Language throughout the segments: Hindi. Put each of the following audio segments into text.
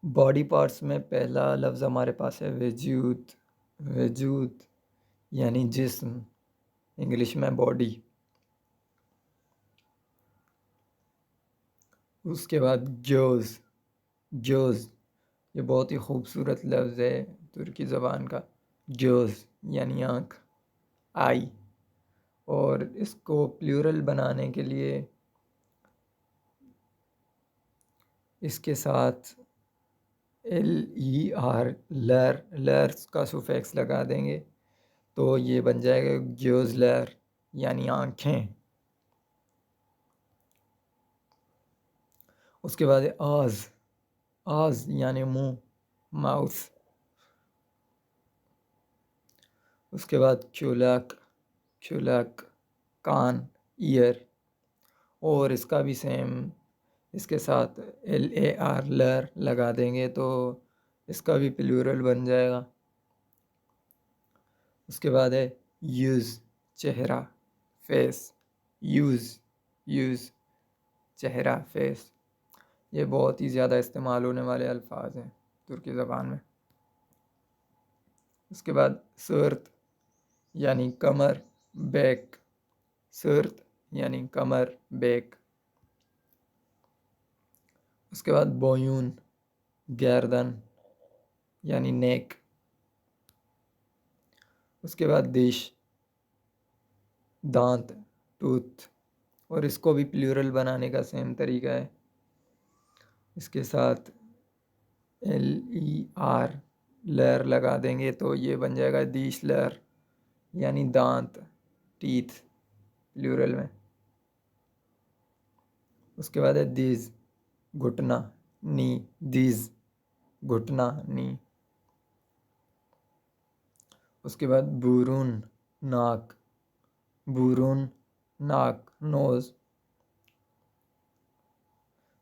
बॉडी पार्ट्स में पहला लफ्ज़ हमारे पास है वजूद। वजूद यानी जिस्म, इंग्लिश में बॉडी। उसके बाद जोज़। जोज़ ये बहुत ही खूबसूरत लफ्ज़ है तुर्की ज़बान का। जोज़ यानी आँख, आई। और इसको प्लूरल बनाने के लिए इसके साथ LER लर लर का सुफिक्स लगा देंगे तो ये बन जाएगा जोज़ लर यानी आँखें। उसके बाद है आज़। आज़ यानी मुँह, माउथ। उसके बाद चुलक। चुलक कान, ईयर। और इसका भी सेम इसके साथ LAR लर लगा देंगे तो इसका भी प्लूरल बन जाएगा। उसके बाद है यूज़, चेहरा, फेस। यूज़ यूज़ चेहरा, फेस। ये बहुत ही ज़्यादा इस्तेमाल होने वाले अल्फाज हैं तुर्की ज़बान में। उसके बाद सुर्त यानी कमर, बैक। सुर्त यानी कमर, बैक। उसके बाद बोयून, गर्दन यानी नेक। उसके बाद दिश, दांत, टूथ। और इसको भी प्लूरल बनाने का सेम तरीका है। इसके साथ LER लर लगा देंगे तो ये बन जाएगा दीश लर यानी दांत, टीथ प्लूरल में। उसके बाद है दीज, घुटना, नी। दीज घुटना, नी। उसके बाद बुरून, नाक। बुरून नाक, नोज़।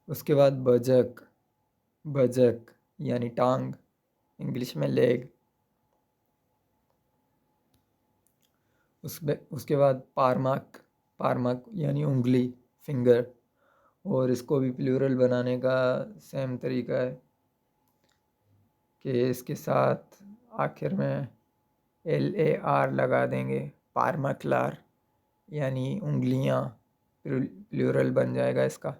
उसके बाद बजक। बजक यानी टांग, इंग्लिश में लेग। उसके बाद पारमक। पारमक यानी उंगली, फिंगर। और इसको भी प्लूरल बनाने का सेम तरीका है कि इसके साथ आखिर में LAR लगा देंगे, पारमकलार यानी उंगलियां, प्लूरल बन जाएगा इसका।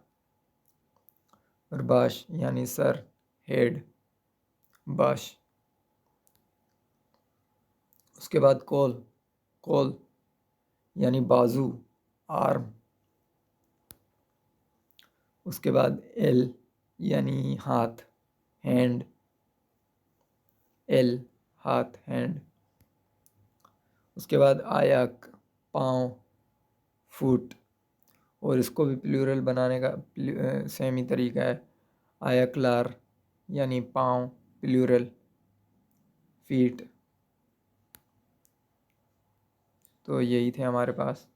और बाश यानी सर, हेड, बाश। उसके बाद कोल। कोल यानी बाजू, आर्म। उसके बाद एल यानी हाथ, हैंड। एल हाथ, हैंड। उसके बाद आयक, पाँव, फुट। और इसको भी प्लूरल बनाने का सेम ही तरीका है। आयकलार यानी पाँव, प्लूरल, फीट। तो यही थे हमारे पास।